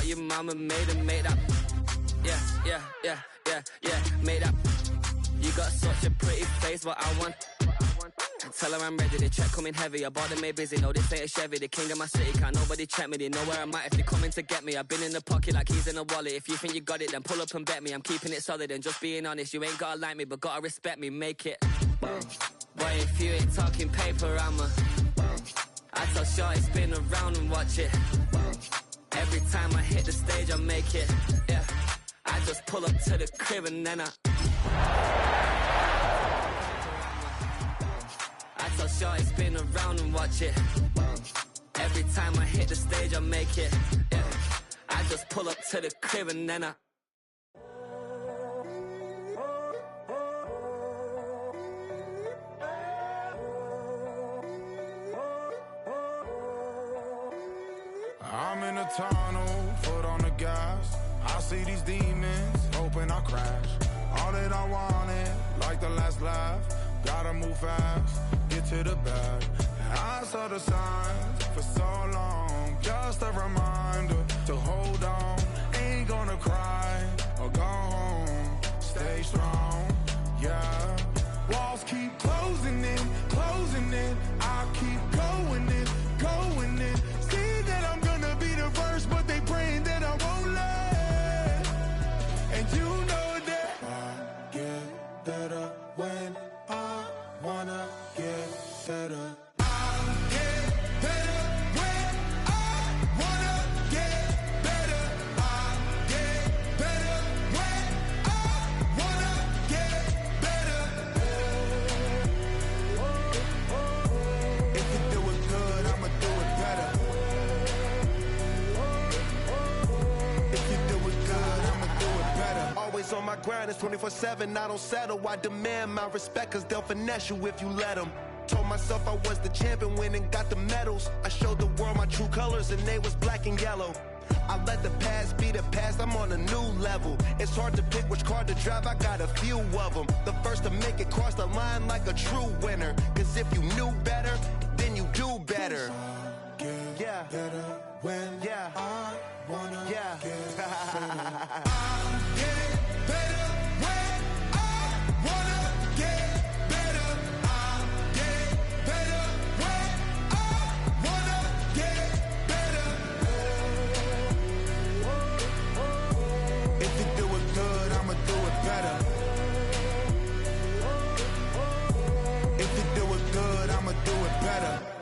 your mama made and made up. Yeah, made up. You got such a pretty face, what I want. Tell her I'm ready, the check coming heavy. I bought them made busy, no this ain't a Chevy. The king of my city, can't nobody check me. They know where I'm at if they coming to get me. I've been in the pocket like keys in a wallet. If you think you got it, then pull up and bet me. I'm keeping it solid and just being honest. You ain't gotta like me, but gotta respect me, make it. Boy, if you ain't talking paper, I tell shorty spin around and watch it. Every time I hit the stage, I make it. Yeah, I just pull up to the crib and then I tell shorty spin around and watch it. Every time I hit the stage, I make it. Yeah, I just pull up to the crib and then I I'm in a tunnel, foot on the gas. I see these demons, hoping I crash. All that I wanted, like the last laugh. Gotta move fast, get to the bag. I saw the signs for so long. Just a reminder to hold on. Ain't gonna cry or go home. Stay strong, yeah. Walls keep closing in, closing in. I keep going in, going in. See that I'm gonna be the first, but they praying that I won't let. And you know that I get better when I wanna get better. On my grind, it's 24/7, I don't settle. I demand my respect, cause they'll finesse you if you let them. Told myself I was the champion, went and got the medals. I showed the world my true colors and they was black and yellow. I let the past be the past, I'm on a new level. It's hard to pick which car to drive, I got a few of them. The first to make it cross the line like a true winner. Cause if you knew better, then you do better. Yeah, better when I wanna get better.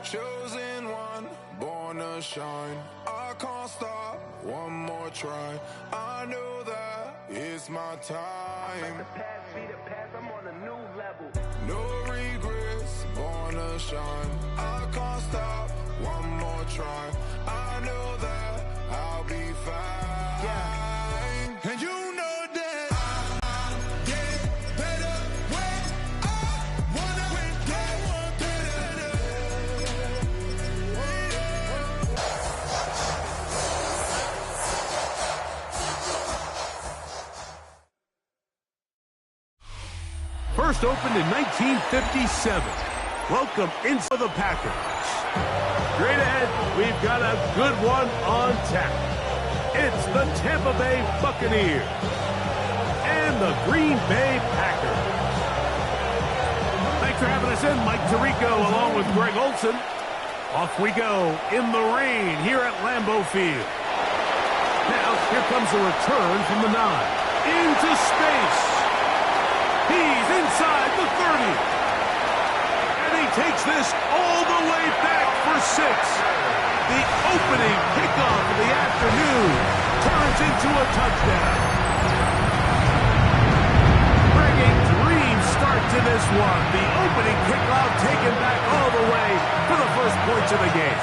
Chosen one, born to shine. I can't stop, one more try. I know that it's my time. The past be the past, I'm on a new level. No regrets, born to shine. I can't stop, one more try. I know that I'll be fine. Yeah. And you know that I get better when I wanna get better. First opened in 1957. Welcome into the Packers. Straight ahead, we've got a good one on tap. It's the Tampa Bay Buccaneers and the Green Bay Packers. Thanks for having us in, Mike Tirico, along with Greg Olson. Off we go in the rain here at Lambeau Field. Now, here comes a return from the 9. Into space. He's inside the 30. And he takes this all the way back for 6. The opening kickoff of the afternoon turns into a touchdown. Bringing dream start to this one. The opening kickoff taken back all the way for the first points of the game.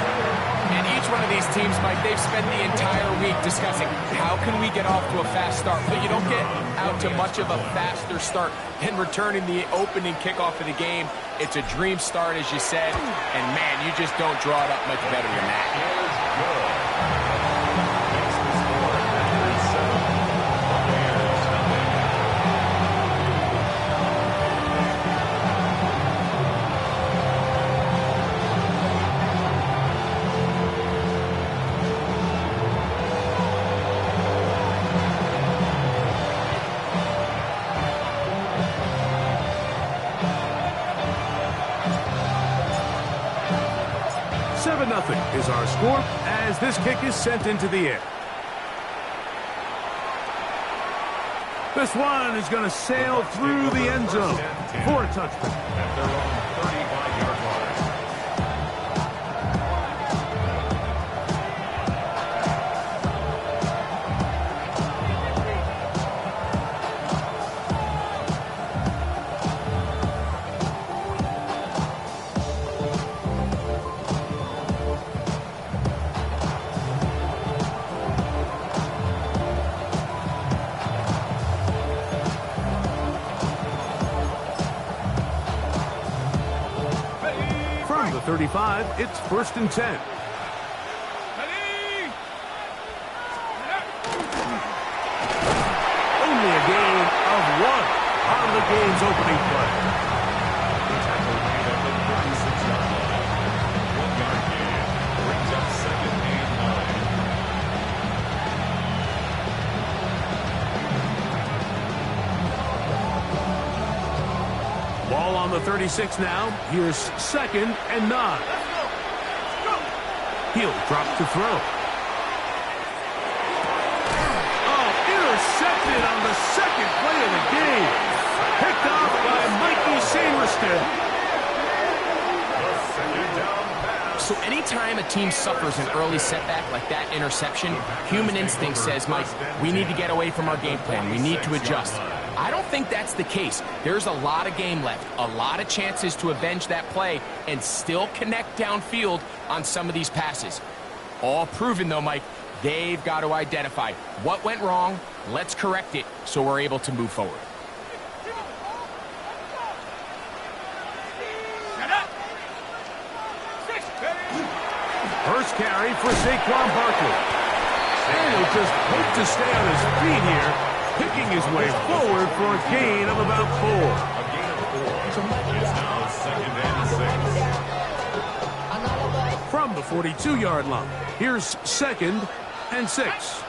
And each one of these teams, Mike, they've spent the entire week discussing how can we get off to a fast start. But you don't get out to much of a faster start than returning the opening kickoff of the game. It's a dream start, as you said. And, man, you just don't draw it up much better than that. 2-0 is our score as this kick is sent into the air. This one is going to sail through the end zone for a touchdown. At their own 35-yard line. From the 35, it's 1st and 10. Only a gain of 1 on the game's opening play. The tackle made at the 36-yard line. 1-yard gain. Brings up 2nd and 9. Ball on the 36 now. Here's 2nd and 9. He'll drop to throw. Oh, intercepted on the 2nd play of the game. Picked off by Mikey Sainriston. So anytime a team suffers an early setback like that interception, human instinct says, Mike, we need to get away from our game plan. We need to adjust. I don't think that's the case. There's a lot of game left, a lot of chances to avenge that play and still connect downfield on some of these passes. All proven, though, Mike, they've got to identify what went wrong, let's correct it so we're able to move forward. First carry for Saquon Barkley. And he'll just hope to stay on his feet here, picking his way forward for a gain of about 4. A gain of 4. It's now 2nd and 6. From the 42-yard line, here's 2nd and 6.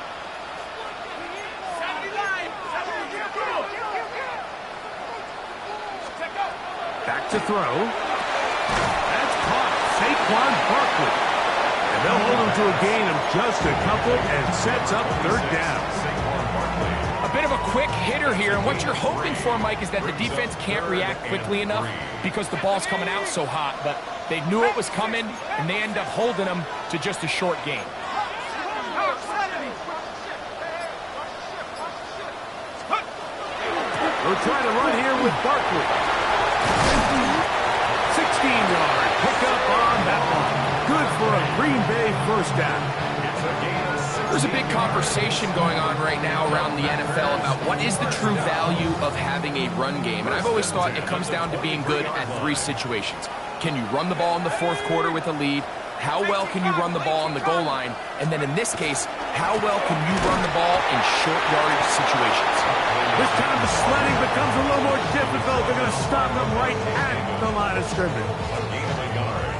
Back to throw. That's caught. Saquon Barkley. And they'll hold him to a gain of just a couple and sets up 3rd down. A bit of a quick hitter here, and what you're hoping for, Mike, is that the defense can't react quickly enough because the ball's coming out so hot, but they knew it was coming, and they end up holding them to just a short gain. We'll try to run here with Barkley. 16-yard pickup on that one. Good for a Green Bay 1st down. There's a big conversation going on right now around the NFL about what is the true value of having a run game. And I've always thought it comes down to being good at 3 situations. Can you run the ball in the 4th quarter with a lead? How well can you run the ball on the goal line? And then in this case, how well can you run the ball in short yardage situations? This time the sledding becomes a little more difficult. They're going to stop them right at the line of scrimmage. A gain of a yard.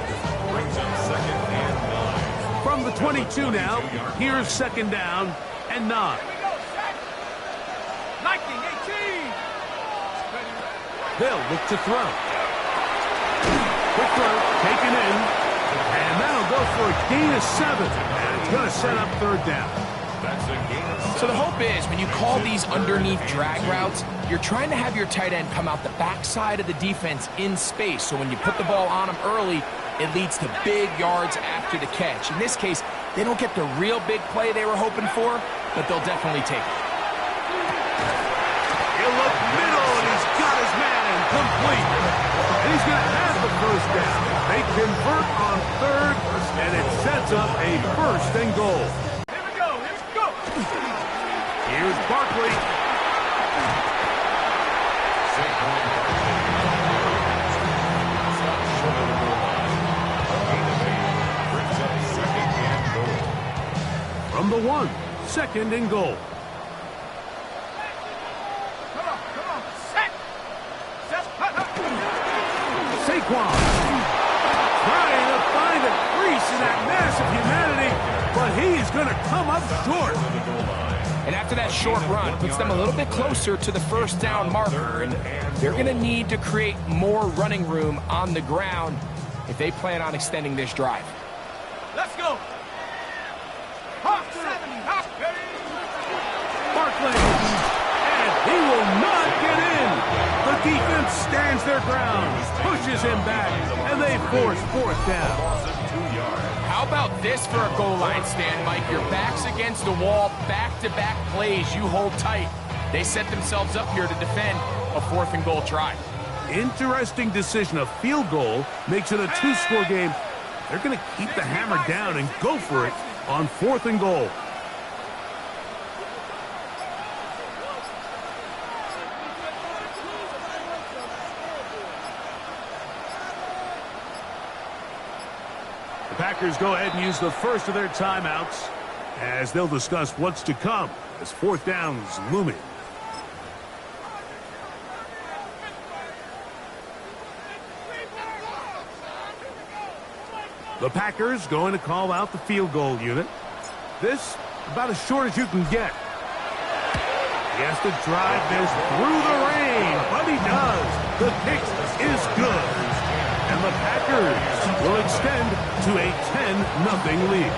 Brings up 2nd and 9. From the 22 now, here's 2nd down and 9. They'll look to throw. Quick throw, taken in, and that'll go for a gain of 7, and it's going to set up 3rd down. That's a gain of 7. So the hope is when you call these underneath drag routes, you're trying to have your tight end come out the backside of the defense in space. So when you put the ball on him early, it leads to big yards after the catch. In this case, they don't get the real big play they were hoping for, but they'll definitely take it. He'll look middle, and he's got his man complete. And he's going to have the 1st down. They convert on 3rd, and it sets up a 1st and goal. Here's Barkley. From the 1, 2nd and goal. Saquon trying to find a crease in that massive humanity, but he's going to come up short. And after that short run, puts them a little bit closer to the 1st down marker, and they're going to need to create more running room on the ground if they plan on extending this drive. Barkley, and he will not get in. The defense stands their ground, pushes him back, and they force fourth down. How about this for a goal line stand, Mike? Your back's against the wall, back-to-back plays, you hold tight. They set themselves up here to defend a 4th and goal try. Interesting decision. A field goal makes it a 2-score game. They're going to keep the hammer down and go for it on 4th and goal. The Packers go ahead and use the first of their timeouts as they'll discuss what's to come as 4th down's looming. The Packers going to call out the field goal unit. This about as short as you can get. He has to drive this through the rain, but he does. The kick is good. And the Packers will extend to a 10-0 lead.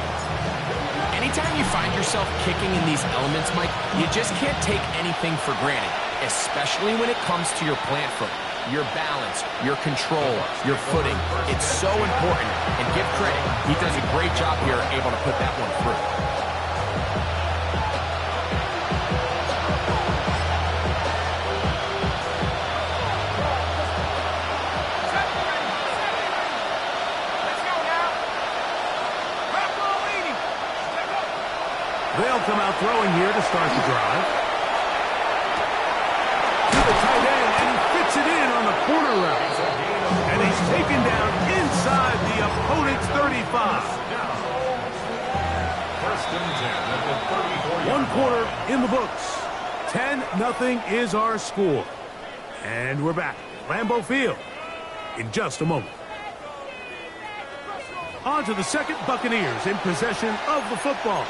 Anytime you find yourself kicking in these elements, Mike, you just can't take anything for granted, especially when it comes to your plant foot. Your balance, your control, your footing. It's so important. And give credit, he does a great job here able to put that one through. They'll come out throwing here to start the drive. To the tight end, and he fits it in on the corner route. And he's taken down inside the opponent's 35. 1 quarter in the books. 10-0 is our score. And we're back at Lambeau Field in just a moment. On to the second, Buccaneers in possession of the football,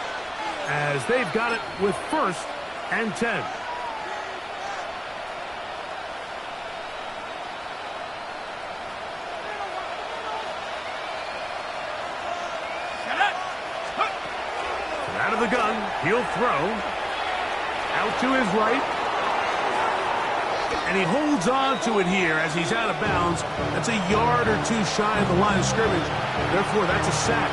as they've got it with 1st and 10. Out of the gun, he'll throw. Out to his right. And he holds on to it here as he's out of bounds. That's a yard or 2 shy of the line of scrimmage. Therefore, that's a sack.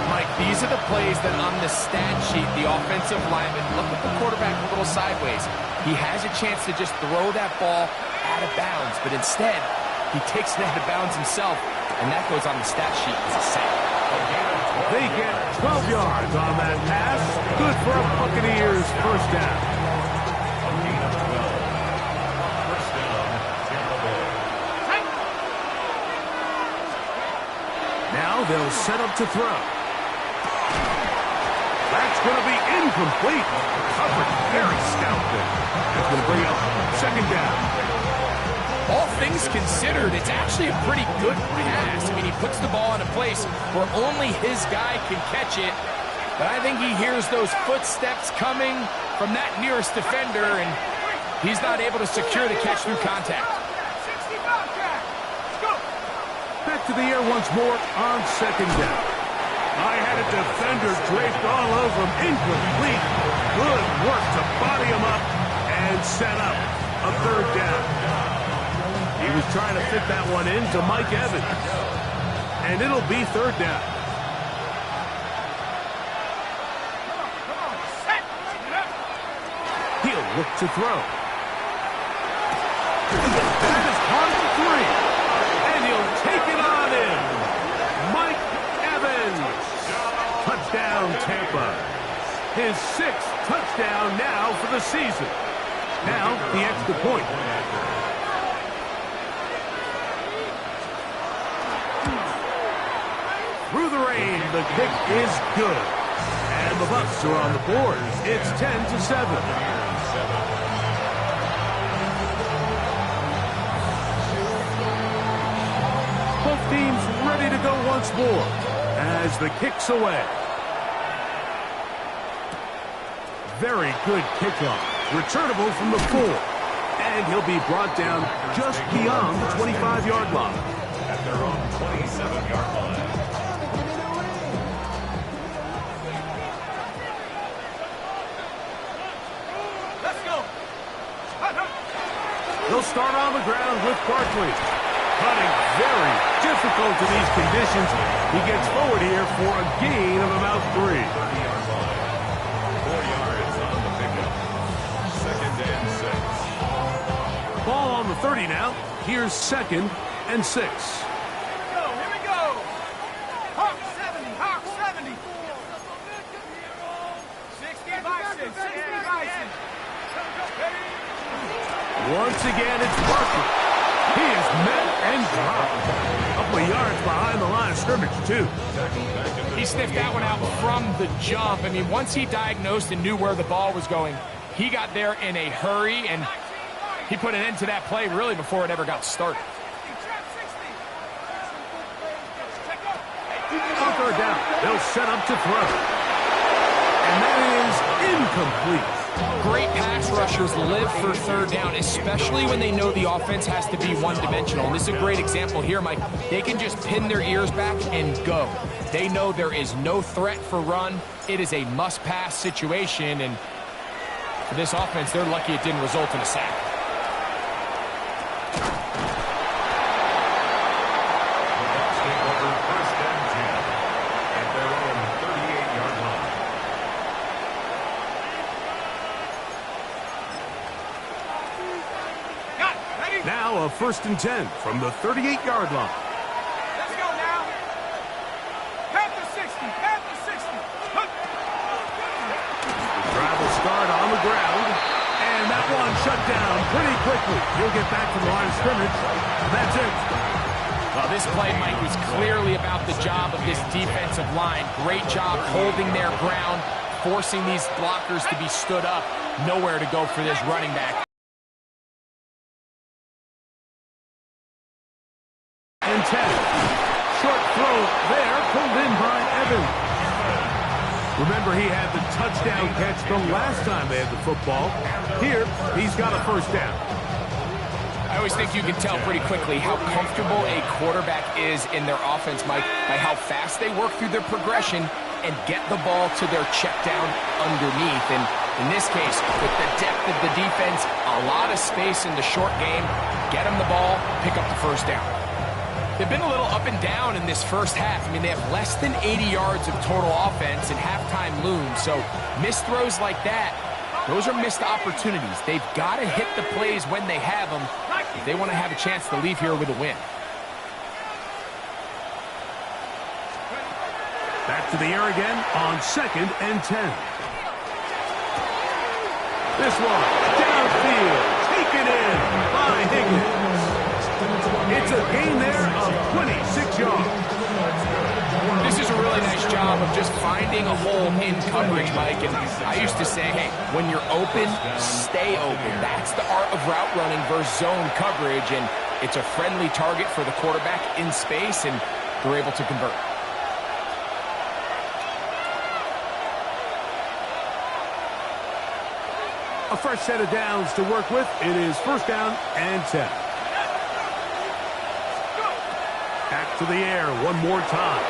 Mike, these are the plays that on the stat sheet, the offensive lineman, look at the quarterback a little sideways. He has a chance to just throw that ball out of bounds, but instead, he takes it out of bounds himself, and that goes on the stat sheet as a sack. They get 12 yards on that pass. Good for a Buccaneers 1st down. Now they'll set up to throw. That's going to be incomplete. Coverage very stout there. That's going to bring up 2nd down. All things considered, it's actually a pretty good pass. I mean, he puts the ball in a place where only his guy can catch it. But I think he hears those footsteps coming from that nearest defender, and he's not able to secure the catch through contact. Back to the air once more on 2nd down. I had a defender draped all over him. Incomplete. Good work to body him up and set up a 3rd down. He was trying to fit that one in to Mike Evans. And it'll be 3rd down. He'll look to throw. That is hard for 3. And he'll take it on in. Mike Evans. Touchdown, Tampa. His 6th touchdown now for the season. Now the extra point. Through the rain, the kick is good. And the Bucs are on the board. It's 10-7. Both teams ready to go once more as the kick's away. Very good kickoff. Returnable from the 4. And he'll be brought down just beyond the 25-yard line. At their own 27-yard line. They'll start on the ground with Barkley. Cutting very difficult in these conditions. He gets forward here for a gain of about 3. 30-yard line. 4 yards on the pickup. 2nd and 6. Ball on the 30 now. Here's 2nd and 6. Here we go. Hawk 70. Hawk 70. 60 Bison. 60 Bison. Once again, it's Barkley. He is met and dropped. A couple of yards behind the line of scrimmage, too. He sniffed that one out from the jump. I mean, once he diagnosed and knew where the ball was going, he got there in a hurry, and he put an end to that play really before it ever got started. On 3rd down, they'll set up to throw. And that is incomplete. Great pass rushers live for 3rd down, especially when they know the offense has to be one-dimensional. And this is a great example here, Mike. They can just pin their ears back and go. They know there is no threat for run. It is a must-pass situation, and for this offense, they're lucky it didn't result in a sack. Now a 1st and 10 from the 38-yard line. Let's go now. At the 60. At the 60. The drive will start on the ground. And that one shut down pretty quickly. He'll get back to the line of scrimmage. That's it. Well, this play, Mike, was clearly about the job of this defensive line. Great job holding their ground, forcing these blockers to be stood up. Nowhere to go for this running back. And 10. Short throw there, pulled in by Evans. Remember, he had the touchdown catch the last time they had the football. Here, he's got a 1st down. I always think you can tell pretty quickly how comfortable a quarterback is in their offense, Mike, by how fast they work through their progression and get the ball to their check down underneath. And in this case, with the depth of the defense, a lot of space in the short game, get them the ball, pick up the 1st down. They've been a little up and down in this first half. I mean, they have less than 80 yards of total offense and halftime looms. So missed throws like that, those are missed opportunities. They've got to hit the plays when they have them if they want to have a chance to leave here with a win. Back to the air again on 2nd and 10. This one, downfield, taken in by Higgins. It's a gain there of 26 yards. This is a really nice job of just finding a hole in coverage, Mike. And I used to say, hey, when you're open, stay open. That's the art of route running versus zone coverage. And it's a friendly target for the quarterback in space, and they're able to convert. A fresh set of downs to work with. It is 1st down and 10. Back to the air one more time.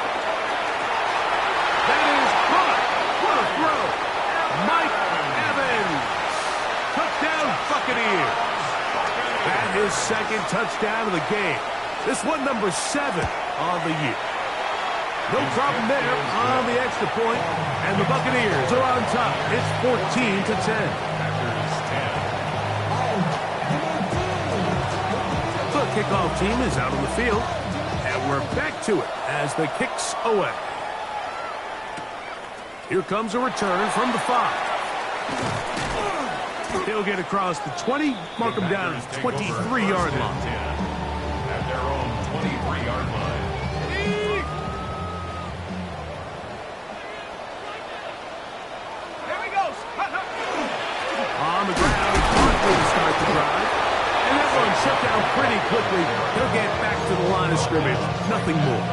That is caught. What a throw. Mike Evans. Touchdown Buccaneers. That is 2nd touchdown of the game. This one number 7 on the year. No problem there on the extra point, and the Buccaneers are on top. It's 14-10. The kickoff team is out on the field. We're back to it as the kick's away. Here comes a return from the 5. He'll get across the 20, mark him down at the 23-yard line. At their own 23-yard line. There he goes. On the ground, Barkley to start the drive. And that one shut down pretty quickly. He'll get back to the line of scrimmage. Nothing more.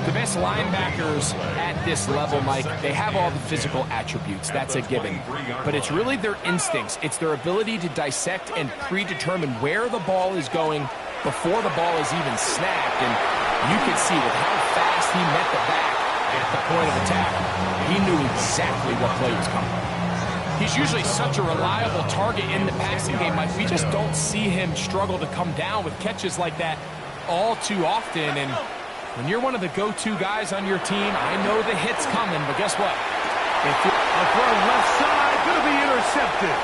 The best linebackers at this level, Mike, they have all the physical attributes. That's a given. But it's really their instincts. It's their ability to dissect and predetermine where the ball is going before the ball is even snapped. And you can see with how fast he met the back at the point of attack, he knew exactly what play was coming. He's usually such a reliable target in the passing game, Mike. We just don't see him struggle to come down with catches like that all too often. And when you're one of the go-to guys on your team, I know the hit's coming, but guess what? A throw left side, going to be intercepted.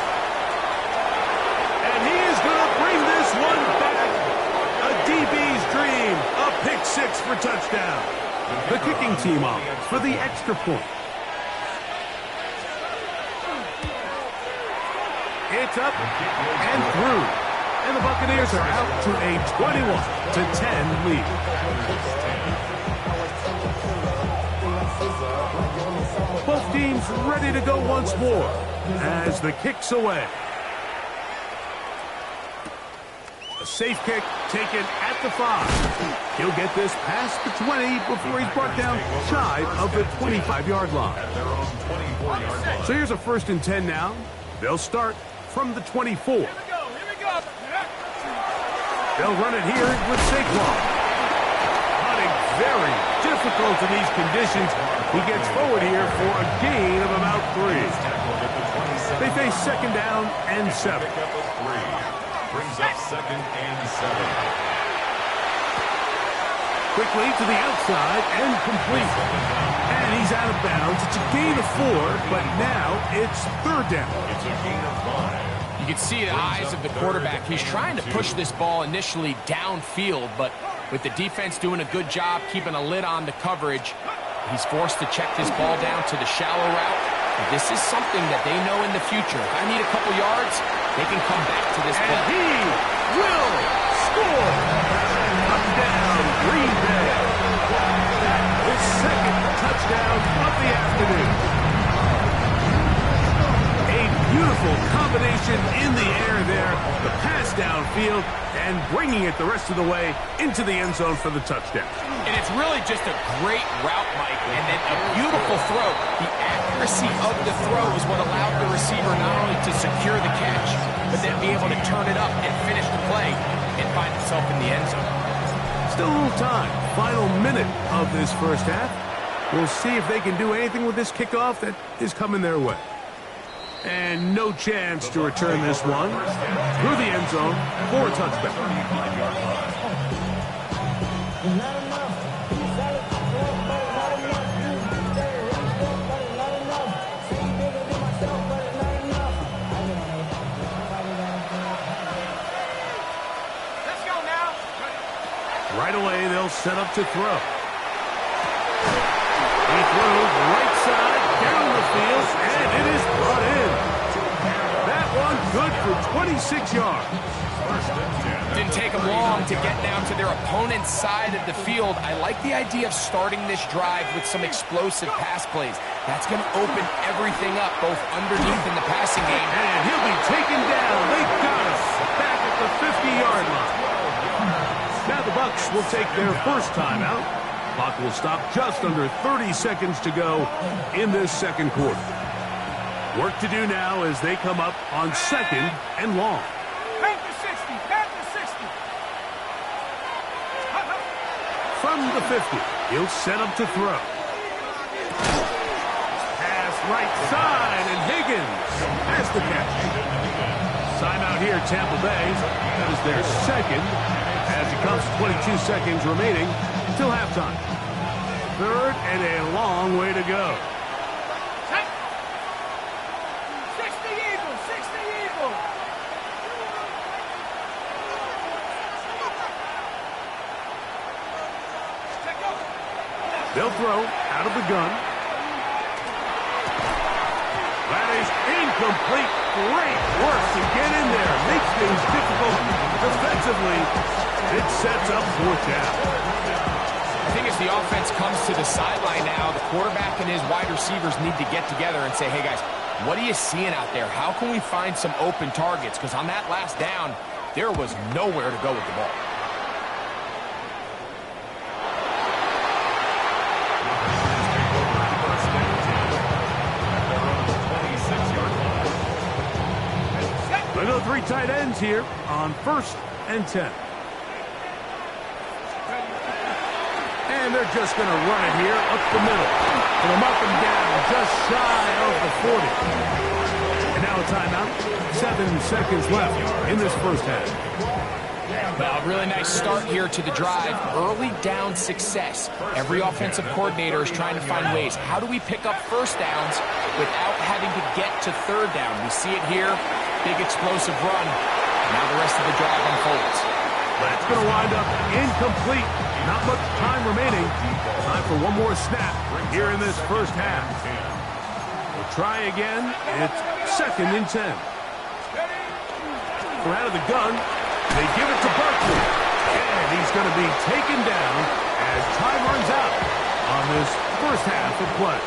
And he is going to bring this one back. A DB's dream. A pick six for touchdown. The kicking team off for the extra point. It's up and through. And the Buccaneers are out to a 21-10 lead. Both teams ready to go once more as the kick's away. A safe kick taken at the 5. He'll get this past the 20 before he's brought down shy of the 25-yard line. So here's a 1st and 10 now. They'll start from the 24. Here we go. They'll run it here with Saquon. Running very difficult in these conditions. He gets forward here for a gain of about 3. They face 2nd down and 7. Brings up 2nd and 7. Quickly to the outside and complete. And he's out of bounds. It's a gain of 4, but now it's 3rd down. It's a gain of 5. You can see the eyes of the quarterback. He's trying to push this ball initially downfield, but with the defense doing a good job keeping a lid on the coverage, he's forced to check this ball down to the shallow route. This is something that they know in the future. If I need a couple yards, they can come back to this play. And he will score. Touchdown, Green Bay. His 2nd touchdown of the afternoon. A beautiful combination in the air there. The pass downfield and bringing it the rest of the way into the end zone for the touchdown. And it's really just a great route, Mike, and then a beautiful throw. The accuracy of the throw is what allowed the receiver not only to secure the catch, but then be able to turn it up and finish the play and find himself in the end zone. Still a little time. Final minute of this first half. We'll see if they can do anything with this kickoff that is coming their way. And no chance to return this one through the end zone for a touchdown. Right away, they'll set up to throw. He throws right side, down the field, and it is brought in. That one good for 26 yards. Didn't take them long to get down to their opponent's side of the field. I like the idea of starting this drive with some explosive pass plays. That's going to open everything up, both underneath in the passing game. And he'll be taken down. They got him back at the 50-yard line. Now the Bucs will take their first timeout. Clock will stop just under 30 seconds to go in this second quarter. Work to do now as they come up on 2nd and long. Panther 60, Panther 60. From the 50, he'll set up to throw. Pass right side, and Higgins has the catch. Timeout here, Tampa Bay. That is their second. As it comes to 22 seconds remaining until halftime. 3rd and a long way to go. 60 Eagles, 60 Eagles. They'll throw out of the gun. That is incomplete. Great work to get in there. Makes things difficult defensively. It sets up 4th down. I think as the offense comes to the sideline now, the quarterback and his wide receivers need to get together and say, hey guys, what are you seeing out there? How can we find some open targets? Because on that last down, there was nowhere to go with the ball. They go 3 tight ends here on 1st and 10. And they're just going to run it here up the middle. And they'll mark them down just shy of the 40. And now a timeout. 7 seconds left in this first half. Well, really nice start here to the drive. Early down success. Every offensive coordinator is trying to find ways. How do we pick up first downs without having to get to third down? We see it here. Big explosive run. Now the rest of the drive unfolds. That's going to wind up incomplete. Not much time remaining. Time for one more snap here in this first half. We'll try again. It's 2nd and 10. From out of the gun, they give it to Barkley. And he's going to be taken down as time runs out on this first half of play.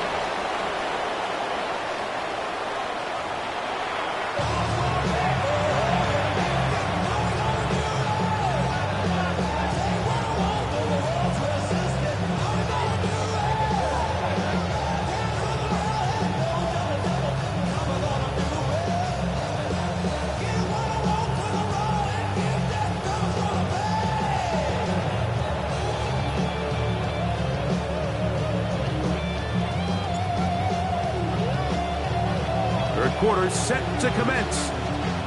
Quarter set to commence.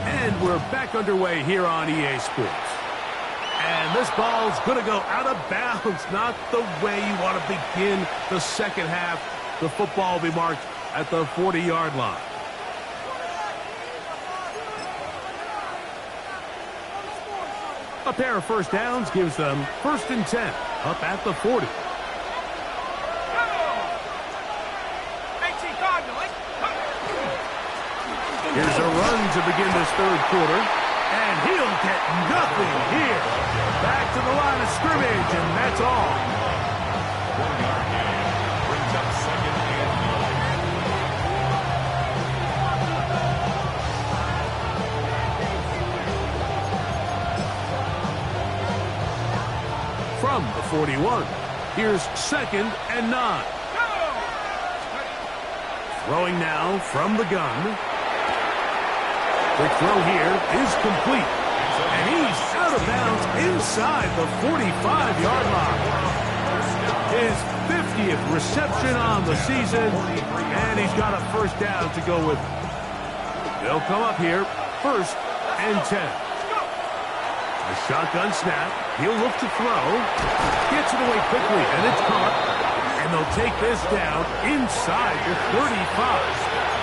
And we're back underway here on EA Sports. And this ball's going to go out of bounds. Not the way you want to begin the second half. The football will be marked at the 40-yard line. A pair of first downs gives them 1st and 10 up at the 40. Here's a run to begin this third quarter. And he'll get nothing here. Back to the line of scrimmage, and that's all. 1-yard gain. Brings up 2nd and 9. From the 41, here's 2nd and 9. Throwing now from the gun. The throw here is complete. And he's out of bounds inside the 45-yard line. His 50th reception on the season, and he's got a first down to go with it. They'll come up here, 1st and 10. A shotgun snap. He'll look to throw. Gets it away quickly, and it's caught. And they'll take this down inside the 35.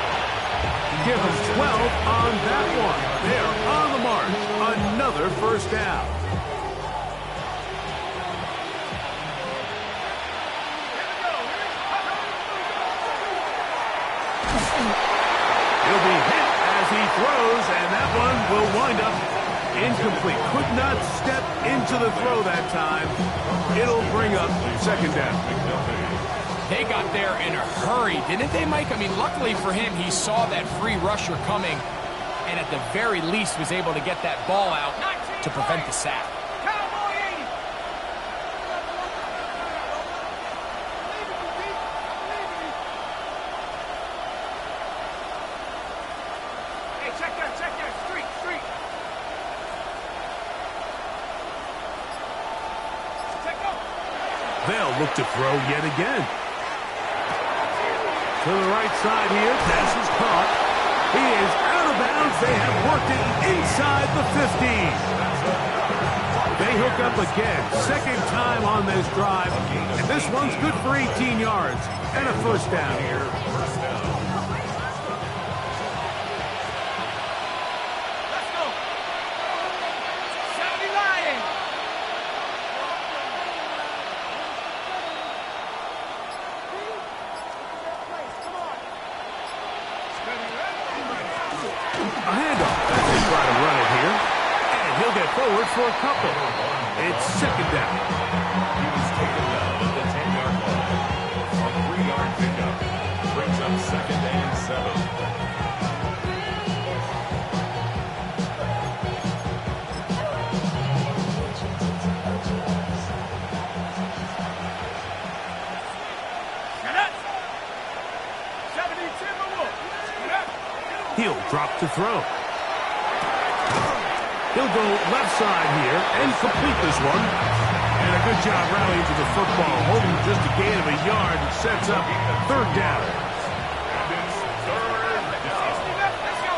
Give them 12 on that one. They're on the march. Another first down. He'll be hit as he throws, and that one will wind up incomplete. Could not step into the throw that time. It'll bring up 2nd down. They got there in a hurry, didn't they, Mike? I mean, luckily for him, he saw that free rusher coming and at the very least was able to get that ball out to prevent the sack. Hey, check that, street. They'll look to throw yet again. To the right side here, pass is caught. He is out of bounds. They have worked it inside the 15. They hook up again. 2nd time on this drive. And this one's good for 18 yards and a first down. Let's go. 70 Lions. A handoff as they try to run it here. And he'll get forward for a couple. It's 2nd down. He was taken down at the 10-yard line. A 3-yard pickup. Brings up 2nd and 7. He'll drop to throw. He'll go left side here and complete this one. And a good job rallying to the football. Holding just a gain of a yard and sets up 3rd down. Let's go.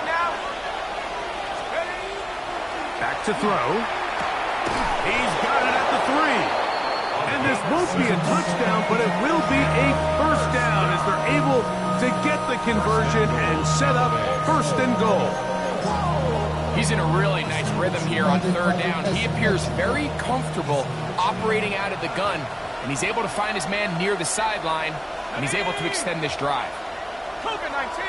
to throw. He's got it at the 3. And this won't be a touchdown, but it will be a first down as they're able to get the conversion and set up first and goal. He's in a really nice rhythm here on third down. He appears very comfortable operating out of the gun, and he's able to find his man near the sideline, and he's able to extend this drive. COVID-19.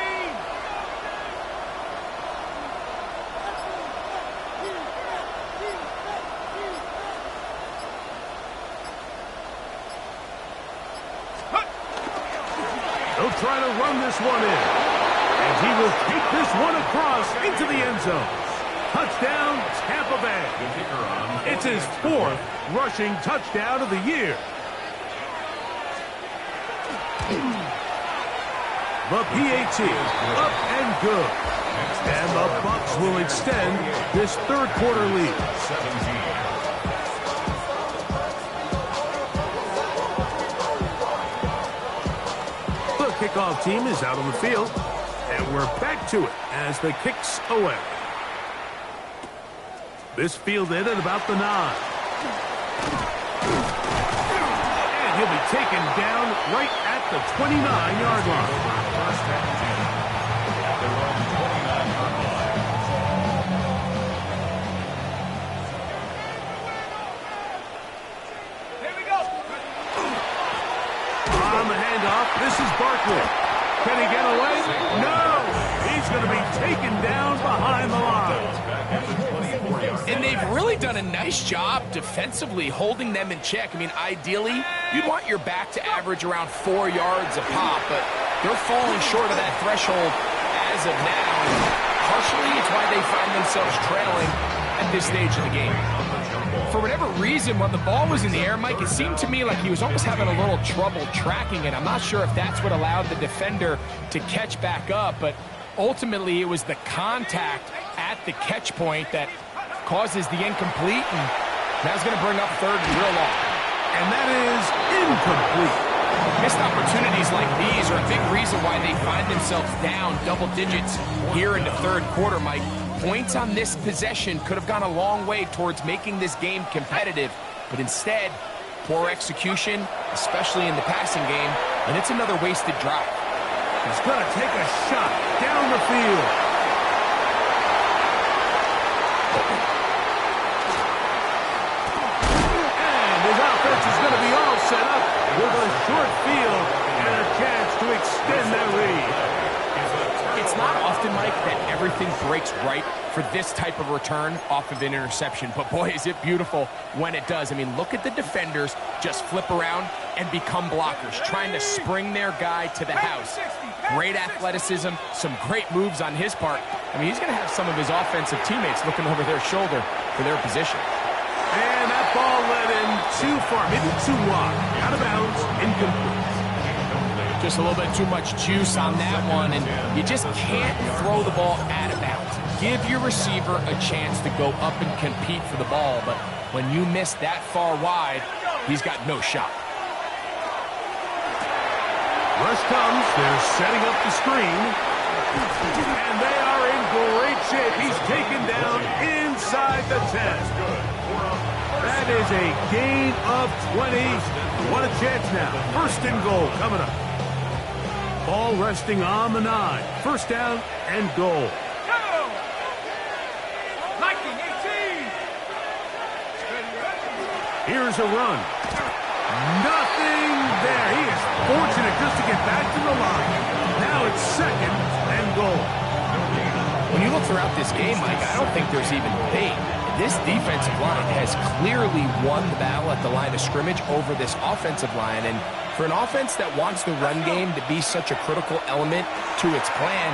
They'll try to run this one in. And he will take this one across into the end zone. Touchdown, Tampa Bay. It's his 4th rushing touchdown of the year. The PAT, up and good. And the Bucs will extend this third quarter lead. 17. Kickoff team is out on the field, and we're back to it as the kick's away. This fielded at about the 9. And he'll be taken down right at the 29-yard line. First and 10 at their own 29-yard line. Here we go. On the handoff, this is Barkley. Can he get away? No! He's going to be taken down behind the line. And they've really done a nice job defensively holding them in check. I mean, ideally, you'd want your back to average around 4 yards a pop, but they're falling short of that threshold as of now. Partially, it's why they find themselves trailing at this stage of the game. For whatever reason, when the ball was in the air, Mike, it seemed to me like he was almost having a little trouble tracking it. I'm not sure if that's what allowed the defender to catch back up, but ultimately it was the contact at the catch point that causes the incomplete, and that's going to bring up third and real long. And that is incomplete. Missed opportunities like these are a big reason why they find themselves down double digits here in the third quarter, Mike. Points on this possession could have gone a long way towards making this game competitive, but instead, poor execution, especially in the passing game, and it's another wasted drive. He's going to take a shot down the field. And his offense is going to be all set up with a short field and a chance to extend that lead. It's not often, Mike, that everything breaks right for this type of return off of an interception. But boy, is it beautiful when it does. I mean, look at the defenders just flip around and become blockers, trying to spring their guy to the house. Great athleticism, some great moves on his part. I mean, he's going to have some of his offensive teammates looking over their shoulder for their position. And that ball led him too far, maybe too wide. Out of bounds, incomplete. Just a little bit too much juice on that one, and you just can't throw the ball out of bounds. Give your receiver a chance to go up and compete for the ball, but when you miss that far wide, he's got no shot. Rush comes, they're setting up the screen, and they are in great shape. He's taken down inside the 10. That is a gain of 20. What a chance now. First and goal coming up. Ball resting on the 9. First down and goal. Go! 19-18. Here's a run. Nothing there. He is fortunate just to get back to the line. Now it's second and goal. When you look throughout this game, Mike, I don't think there's even debate. This defensive line has clearly won the battle at the line of scrimmage over this offensive line. And for an offense that wants the run game to be such a critical element to its plan,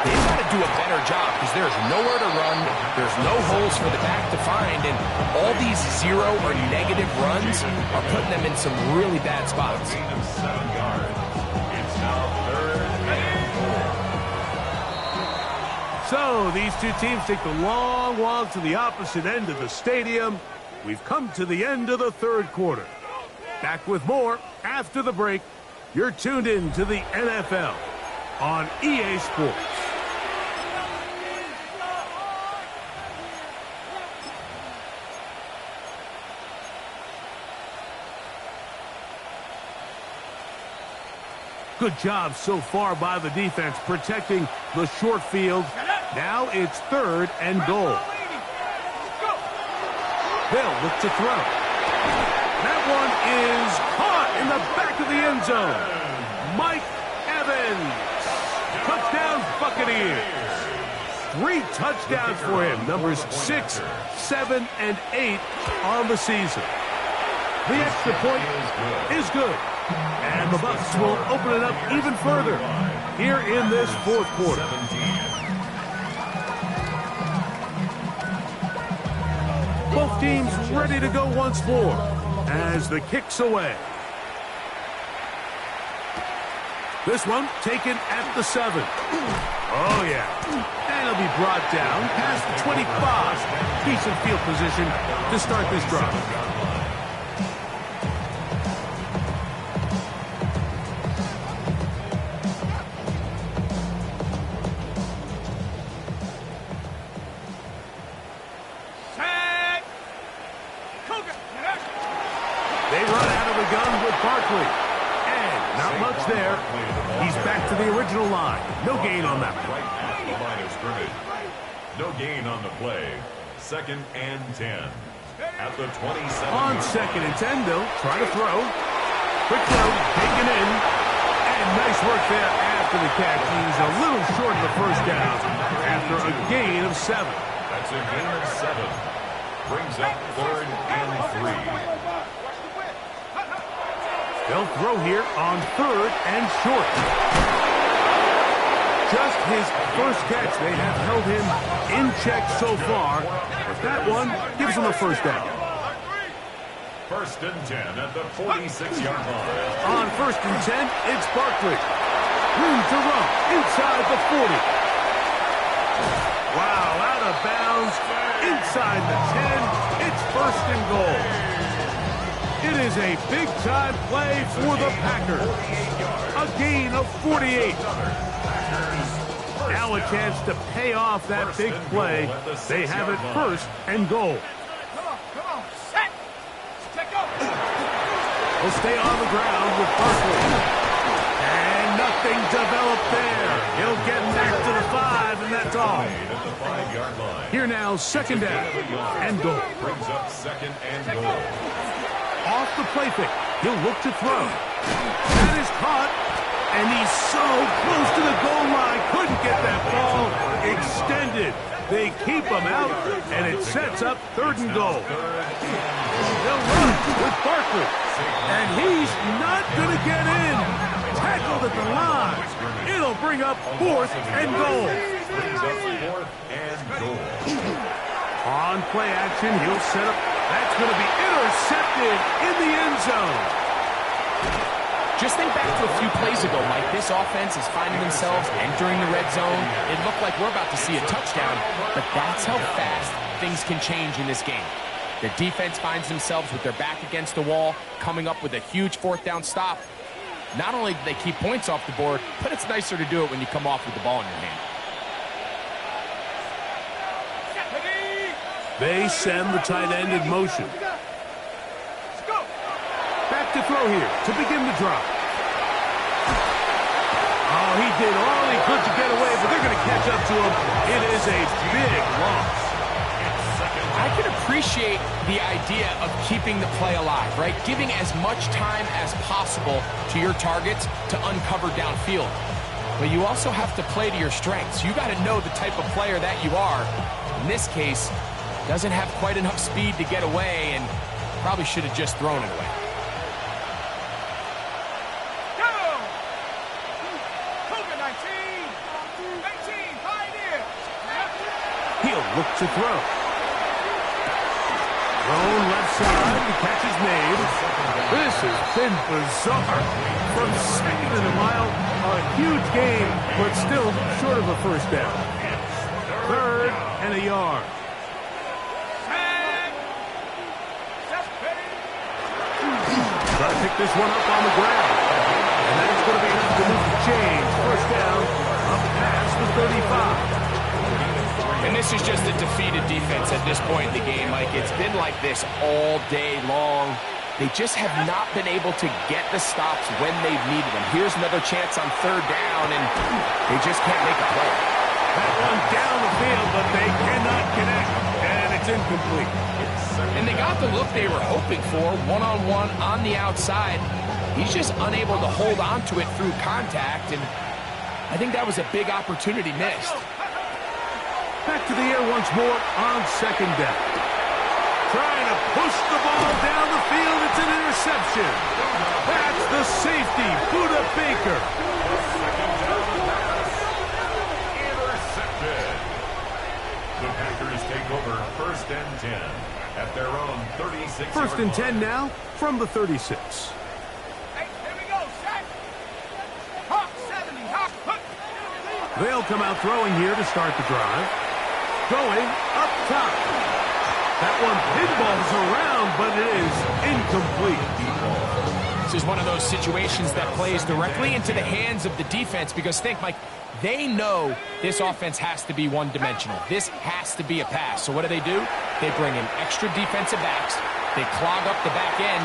they've got to do a better job because there's nowhere to run, there's no holes for the back to find, and all these zero or negative runs are putting them in some really bad spots. 7 yards. It's now third and goal. So these two teams take the long walk to the opposite end of the stadium. We've come to the end of the third quarter. Back with more after the break. You're tuned in to the NFL on EA Sports. Good job so far by the defense protecting the short field. Now it's 3rd and goal. They'll look to throw. That one is caught in the back of the end zone. Mike Evans. Touchdown Buccaneers. 3 touchdowns for him. Numbers 6, 7, and 8 on the season. The extra point is good. And the Bucs will open it up even further here in this 4th quarter. Both teams ready to go once more as the kick's away. This one taken at the 7. Oh, yeah. And it'll be brought down past the 25. Decent field position to start this drive. They run out of the gun with Barkley. And not much there. He's back to the original line. No gain on that one. Right at the line of scrimmage. No gain on the play. 2nd and 10. At the 27. On 2nd and 10, they'll try to throw. Quick throw, taken in. And nice work there after the catch. He's a little short of the first down after a gain of 7. That's a gain of 7. Brings up 3rd and 3. They'll throw here on 3rd and short. Just his first catch. They have held him in check so far. But that one gives him a first down. 1st and 10 at the 46-yard line. On 1st and 10, it's Barkley. Room to run inside the 40. Wow, out of bounds. Inside the 10. It's 1st and goal. It is a big-time play for the Packers. A gain of 48. Now a chance to pay off that big play. They have it 1st and goal. Come on, set. Take go. Will stay on the ground with Barkley. And nothing developed there. He'll get back to the 5, and that's all. At the 5-yard line. Here now, 2nd down and goal. Brings up 2nd and goal. Off the play fake. He'll look to throw. That is caught. And he's so close to the goal line. Couldn't get that ball extended. They keep him out, and it sets up 3rd and goal. They'll run with Barkley. And he's not going to get in. Tackled at the line. It'll bring up 4th and goal. Brings up 4th and goal. On play action, he'll set up. That's going to be intercepted in the end zone. Just think back to a few plays ago, Mike. This offense is finding themselves entering the red zone. It looked like we're about to see a touchdown, but that's how fast things can change in this game. The defense finds themselves with their back against the wall, coming up with a huge 4th down stop. Not only do they keep points off the board, but it's nicer to do it when you come off with the ball in your hand. They send the tight end in motion. Back to throw here to begin the drive. Oh, he did all he could to get away, but they're going to catch up to him. It is a big loss. I can appreciate the idea of keeping the play alive, right? Giving as much time as possible to your targets to uncover downfield. But you also have to play to your strengths. You got to know the type of player that you are. In this case, doesn't have quite enough speed to get away and probably should have just thrown it away. Go! Cougar 19, Pioneer. He'll look to throw. Thrown left side, the catch is made. This has been bizarre. From 2nd and a mile, a huge game, but still short of a first down. 3rd and a yard. Try to pick this one up on the ground. And that's going to be enough to move the chains. First down, up past the 35. And this is just a defeated defense at this point in the game, Mike. It's been like this all day long. they just have not been able to get the stops when they've needed them. Here's another chance on third down, and they just can't make a play. That one down the field, but they cannot connect, and it's incomplete. And they got the look they were hoping for, one-on-one on the outside. He's just unable to hold on to it through contact, and I think that was a big opportunity missed. Back to the air once more on second down. Trying to push the ball down the field. It's an interception. That's the safety, Budda Baker. Intercepted. The Packers take over 1st and 10 at their own 36. 1st and 10 now from the 36. Hey, here we go, set. Hawk 70, hawk, hook. They'll come out throwing here to start the drive. Going up top. That one pinballs around, but it is incomplete. This is one of those situations that plays directly into the hands of the defense because think, Mike, they know this offense has to be one-dimensional. This has to be a pass. So what do? They bring in extra defensive backs. They clog up the back end.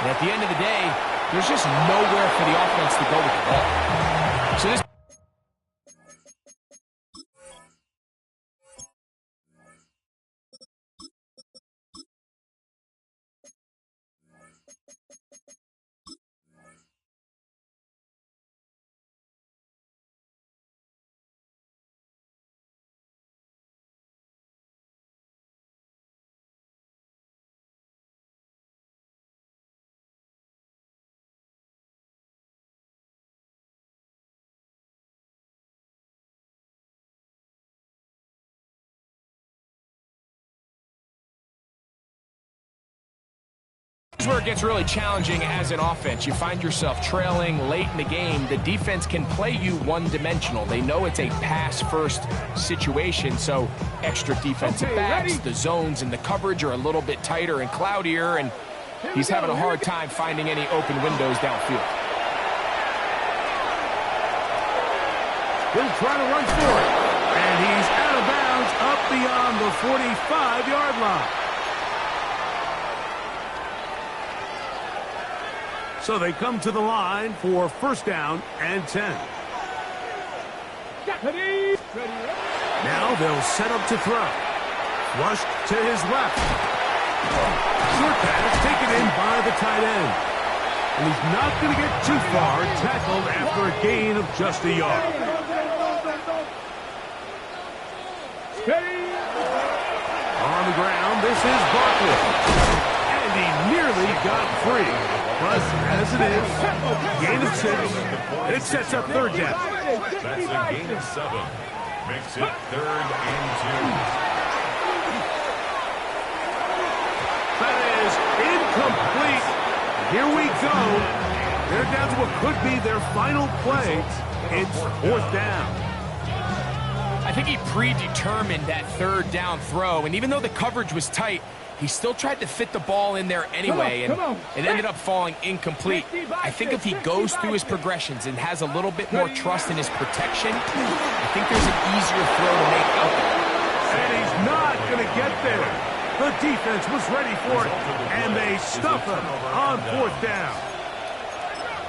And at the end of the day, there's just nowhere for the offense to go with the ball. So this is where it gets really challenging as an offense. You find yourself trailing late in the game. The defense can play you one-dimensional. They know it's a pass-first situation, so extra defensive backs, the zones and the coverage are a little bit tighter and cloudier, and he's having a hard time finding any open windows downfield. He'll try to run for it, and he's out of bounds up beyond the 45-yard line. So they come to the line for 1st down and 10. Now they'll set up to throw. Rushed to his left. Short pass taken in by the tight end. And he's not going to get too far, tackled after a gain of just a yard. On the ground, this is Barkley. And he nearly got free. But as it is, gain of 6, and it sets up 3rd down. That's a gain of 7. Makes it 3rd and 2. That is incomplete. Here we go. They're down to what could be their final play. It's 4th down. I think he predetermined that 3rd down throw, and even though the coverage was tight, he still tried to fit the ball in there anyway, and it ended up falling incomplete. I think if he goes through his progressions and has a little bit more trust in his protection, I think there's an easier throw to make out there. And he's not going to get there. The defense was ready for it, and they stuff him on 4th down.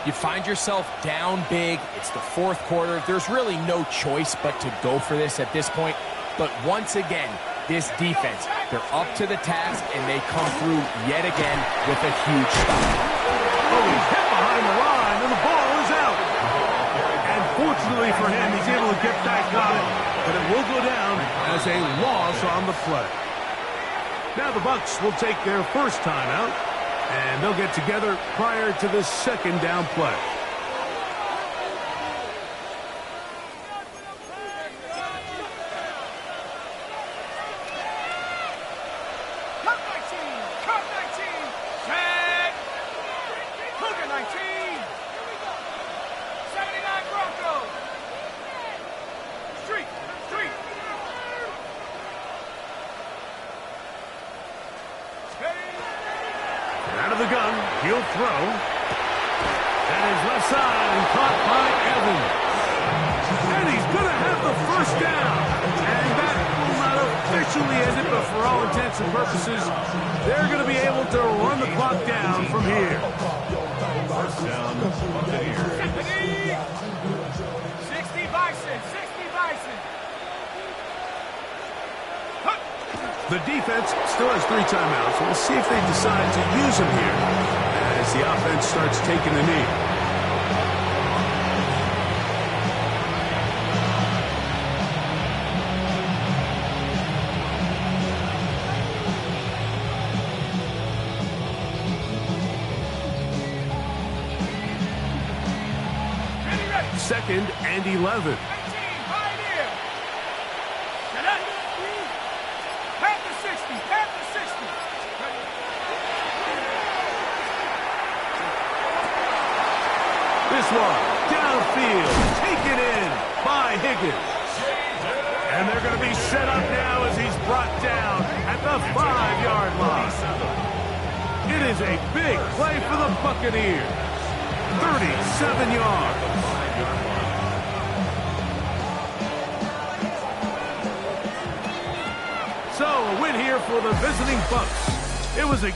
You find yourself down big. It's the 4th quarter. There's really no choice but to go for this at this point. But once again, this defense, they're up to the task, and they come through yet again with a huge stop. Oh, he's hit behind the line, and the ball is out. And fortunately for him, he's able to get back on it. But it will go down as a loss on the play. Now the Bucs will take their first timeout, and they'll get together prior to the 2nd down play. Out of the gun, he'll throw. That is left side and caught by Evans. And he's going to have the 1st down. And that will not officially ended, but for all intents and purposes, they're going to be able to run the clock down from here. First down, Buccaneers. 60 Bison, 60 Bison. The defense still has 3 timeouts. We'll see if they decide to use them here as the offense starts taking a knee. Second and 11. 18, Pioneer. Pat the 60, pat the 60. This one, downfield, taken in by Higgins. And they're going to be set up now as he's brought down at the 5-yard line. It is a big play for the Buccaneers. 37 yards. So, a win here for the visiting Bucs. It was a